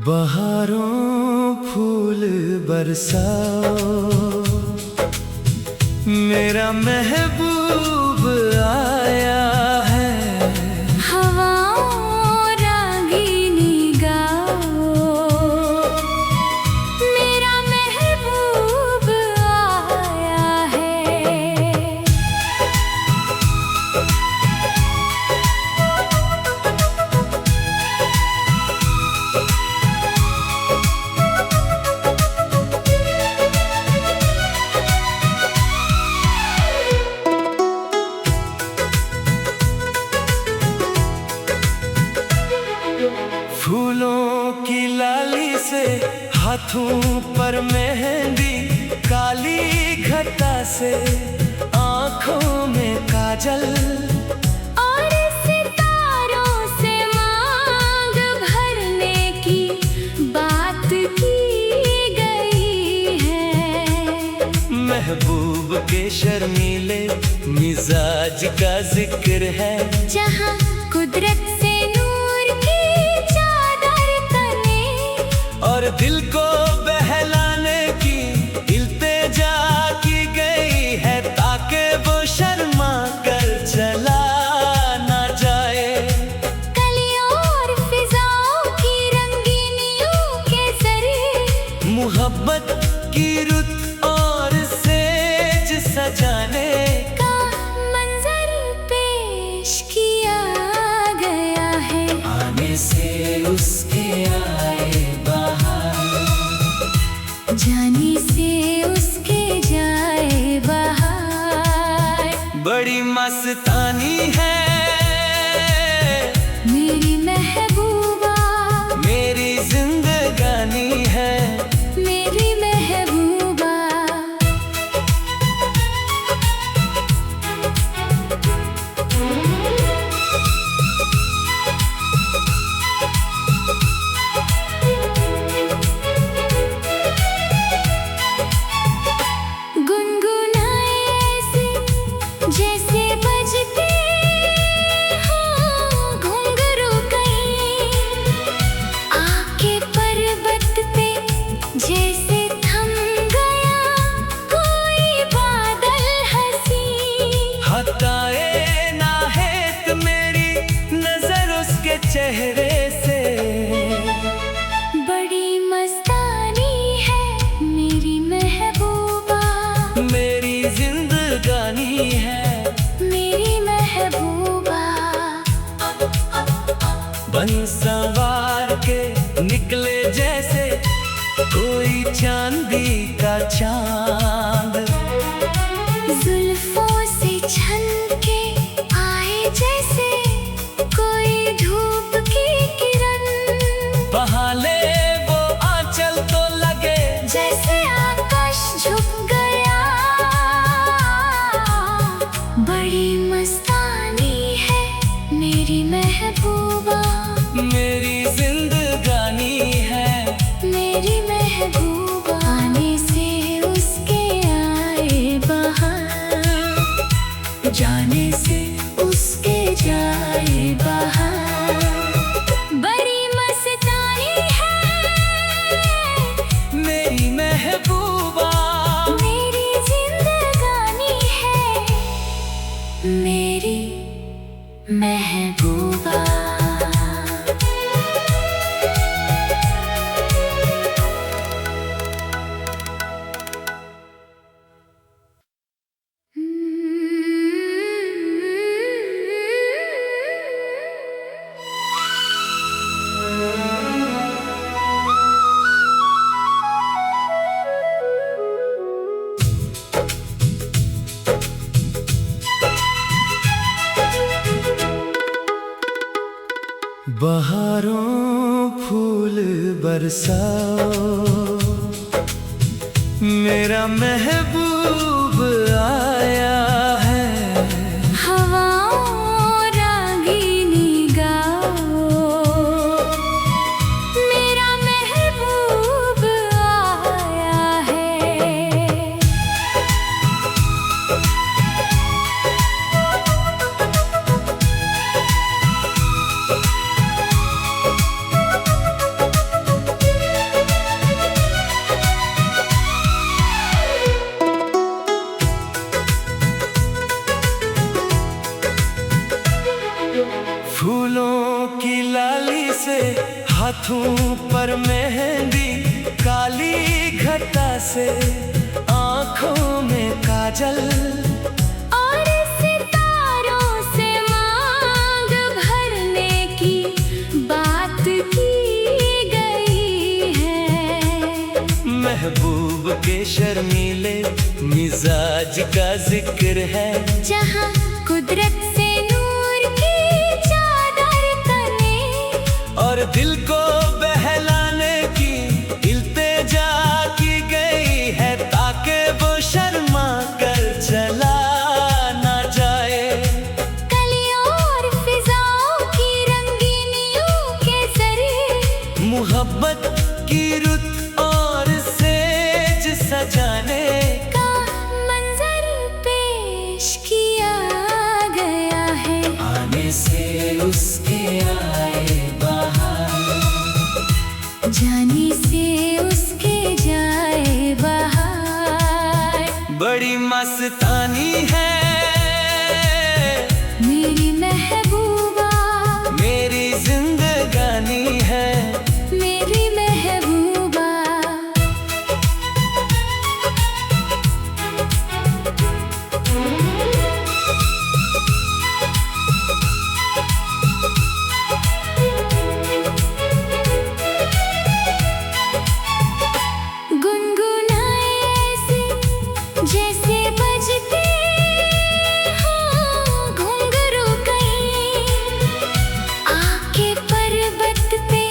बहारों फूल बरसाओ, मेरा महबूब आया है। हवाओं रागीनी गाओ, मेरा महबूब आया है। फूलों की लाली से हाथों पर मेहंदी, काली घटा से आंखों में काजल, और सितारों से मांग भरने की बात की गई है। महबूब के शर्मीले मिजाज का जिक्र है। जहाँ कुदरत से नूर की चादर तने, और दिल को बहलाने की इल्तिजा की गई है, ताकि वो शर्मा कर चला ना जाए। कलियों और फिजाओं की रंगीनियों के जरिए मोहब्बत की रुत और सेज सजाने का मंजर पेश किया गया है। आने से उसके आए बहार, जाने से उसके जाए बहार। बड़ी मस्तानी है मेरी महबूबा, मेरी जिंदगानी है। मेरी महबूबा। गुनगुनाए ऐसे जैसे बजते हों घुंघरू कहीं, आके पर्वत पे जैसे थम गया कोई बादल हंसी। हटाए ना है मेरी नजर उसके चेहरे से, बड़ी मस्तानी है मेरी महबूबा, मेरी जिंदगानी है। मेरी महबूबा। बन सवार के निकले जैसे कोई चांदी का चांद, जुल्फों से छलके आए जैसे कोई धूप की किरण, बहाले वो आंचल तो लगे जैसे आकाश झुक गया। बड़ी मस्तानी है मेरी महबूबा, मेरी जिंदगानी है। मेरी महबूबा। आने से उसके आए बहार, जाने से उसके जाए बहार। बड़ी मस्तानी है मेरी महबूबा, मेरी जिंदगानी है। मेरी महबूबा। बहारों फूल बरसाओ, मेरा महबूब आया है। हवाओं रागीनी गाओ, मेरा महबूब आया है। फूलों की लाली से हाथों पर मेहंदी, काली घटा से आंखों में काजल, और सितारों से मांग भरने की बात की गई है। महबूब के शर्मीले मिजाज का जिक्र है, जहाँ कुदरत से नूर की चादर तने, और दिल को बहलाने की इल्तिजा की गई है, ताकि वो शर्मा कर चला ना जाए। कलियों और फिजाओं की रंगीनियों के जरिए मोहब्बत की रुत और सेज सजाने का मंजर पेश किया गया है। आने से उसके आए बहार, जाने से उसके जाए बहार। बड़ी मस्तानी है मेरी महबूबा, मेरी जिंदगानी है। मेरी महबूबा। गुनगुनाए ऐसे जैसे बजते हों घुंघरू कहीं, आके पर्वत पे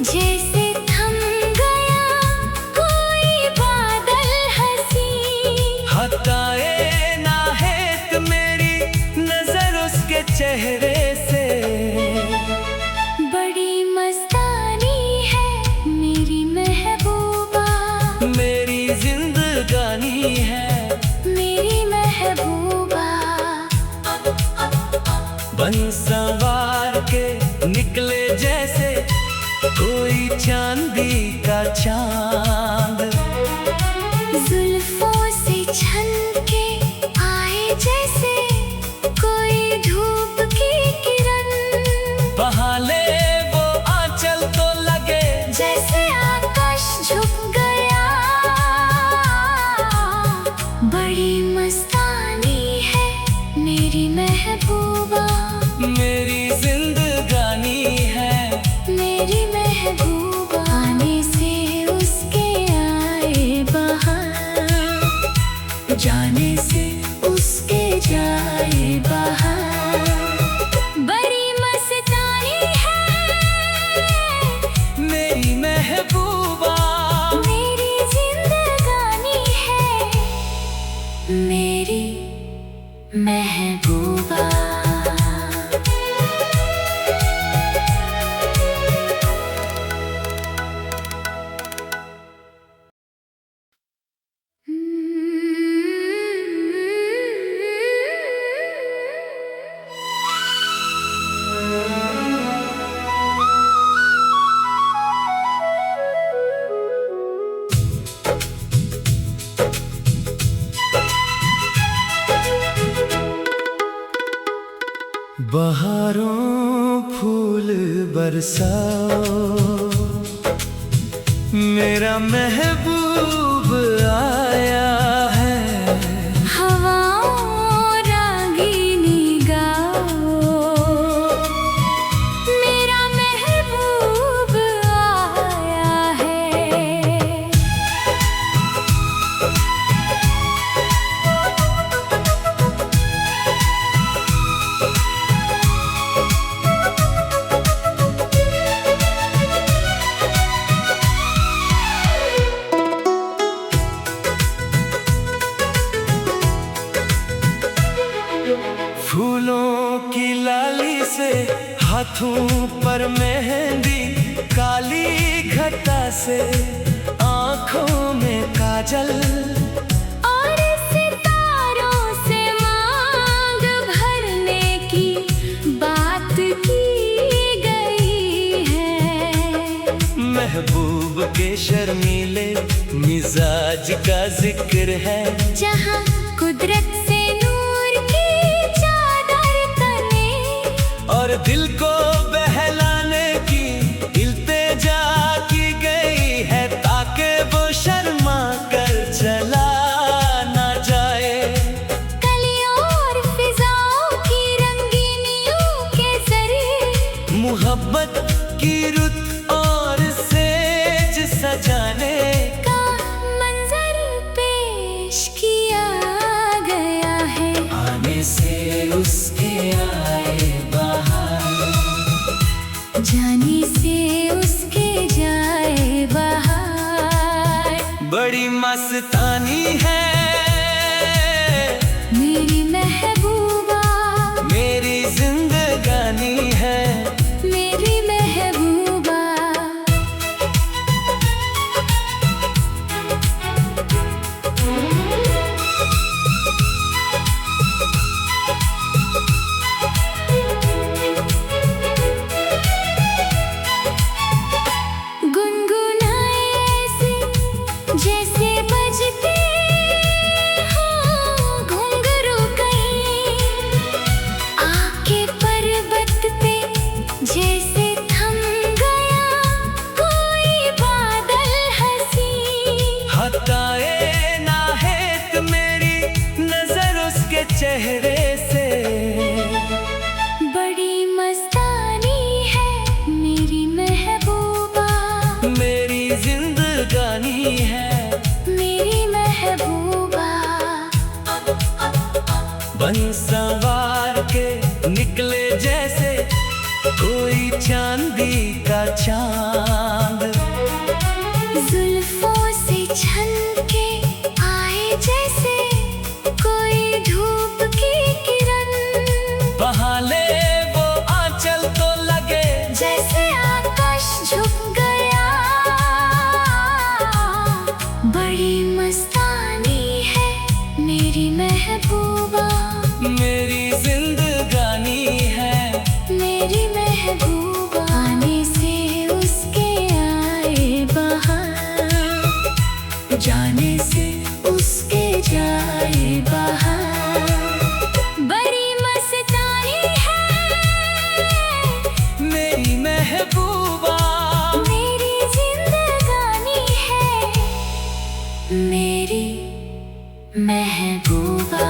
जैसे थम गया कोई बादल हंसी। हटाए ना है मेरी नजर उसके चेहरे से, बड़ी मस्तानी है मेरी महबूबा, मेरी जिंदगानी है। मेरी महबूबा। बन सवार के निकले जैसे कोई चांदी का चांद, जुल्फों से छलके आए जैसे कोई धूप की किरण, बहाले वो आंचल तो लगे जैसे आकाश झुक गया। बड़ी मस्तानी है मेरी महबूबा, मेरी जिंदगानी है। मेरी महबूबा। आने से उसके आए बहार, जाने से उसके जाए बहार। बड़ी मस्तानी है मेरी महबूबा, मेरी जिंदगानी है। मेरी महबूबा। बहारों फूल बरसाओ, मेरा महबूब आया है। हवाओं रागीनी गाओ, मेरा महबूब आया है। फूलों की लाली से हाथों पर मेहंदी, काली घटा से आंखों में काजल, और सितारों से मांग भरने की बात की गई है। महबूब के शर्मीले मिजाज का जिक्र है, जहाँ कुदरत से नूर की चादर तने, और दिल को मोहब्बत की रुत और सेज सजाने का मंजर पेश किया गया है। आने से उसके आए बहार, जाने से उसके जाए बहार। बड़ी मस्तानी है मेरी महबूबा, मेरी जिंदगानी है। मेरी महबूबा। गुनगुनाए ऐसे जैसे बजते हो घुंघरू कहीं, आके पर्वत पे जैसे थम गया कोई बादल हंसी। हटाए ना है मेरी नजर उसके चेहरे से, बड़ी मस्तानी है मेरी महबूबा, मेरी जिंदगानी है। मेरी महबूबा। बन सवार के निकले जैसे कोई चांदी का चांद, जुल्फों से छलके आए जैसे कोई धूप की किरण, बहाले वो आंचल तो लगे जैसे आकाश झुक गया। बड़ी मस्तानी है मेरी महबूबा, मेरी जिंदगानी है। मेरी महबूबा। आने से उसके आए बहार, जाने से उसके जाए बहार। बड़ी मस्तानी है मेरी महबूबा, मेरी जिंदगानी है। मेरी महबूबा।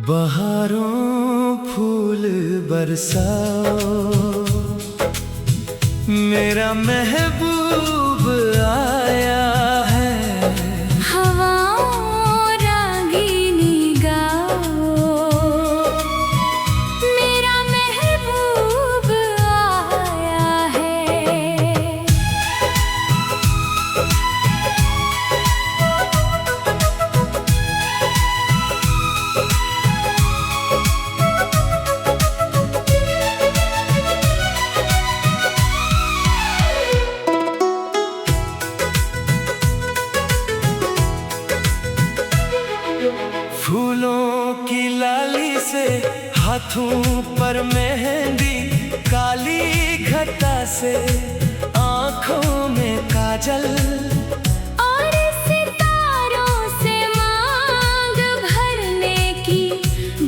बहारों फूल बरसाओ, मेरा महबूब आया है। हवाओं रागीनी गाओ, मेरा महबूब आया है। फूलों की लाली से हाथों पर मेहंदी, काली घटा से आंखों में काजल, और सितारों से मांग भरने की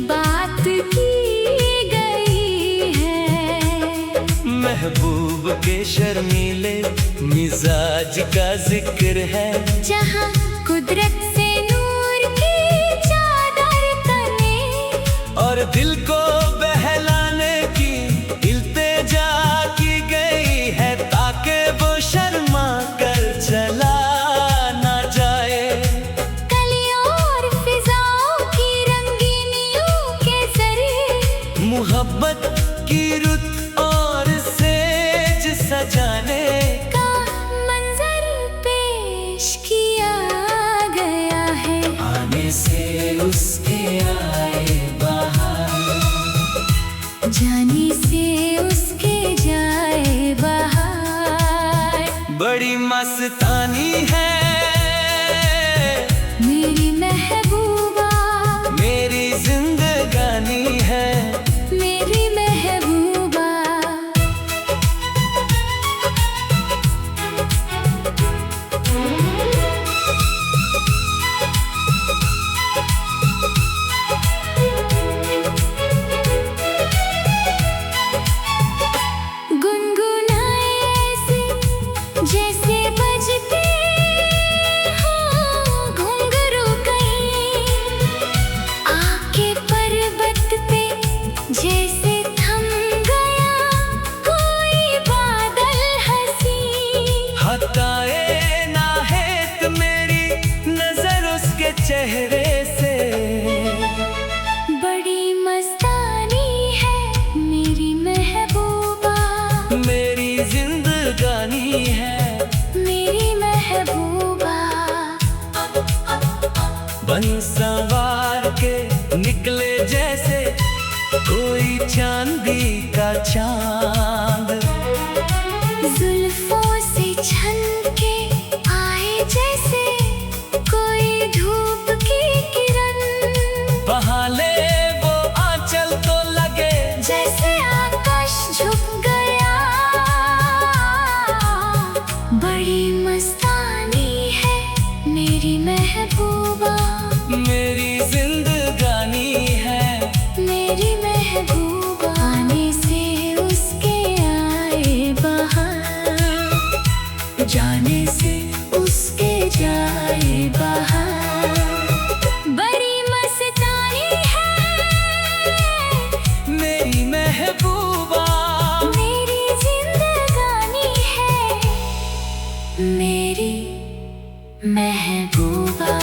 बात की गई है। महबूब के शर्मीले मिजाज का जिक्र है। जहाँ कुदरत से नूर की चादर तने, और दिल को बहलाने की इल्तिजा की गई है, ताकि वो शर्मा कर चला ना जाए। कलियों और फिजाओं की रंगीनियों के जरिए मोहब्बत की रुत और सेज सजाने का मंजर पेश किया गया है। आने से उसके आए बहार, जाने से उसके जाए बहार। बड़ी मस्तानी है मेरी महबूबा, मेरी जिंदगानी है। मेरी महबूबा। कोई चांदी का चांद जुल्फों से छनके आए जैसे कोई धूप की किरण। बहा ले वो आंचल तो लगे जैसे आकाश झुक गया। बड़ी मस्तानी है मेरी महबूबा, मेरी जिंदगानी है मेरी महबूबा। आने से उसके आए बहार, जाने से उसके जाए बहार। बड़ी मस्तानी है मेरी महबूबा, मेरी जिंदगानी है मेरी महबूबा।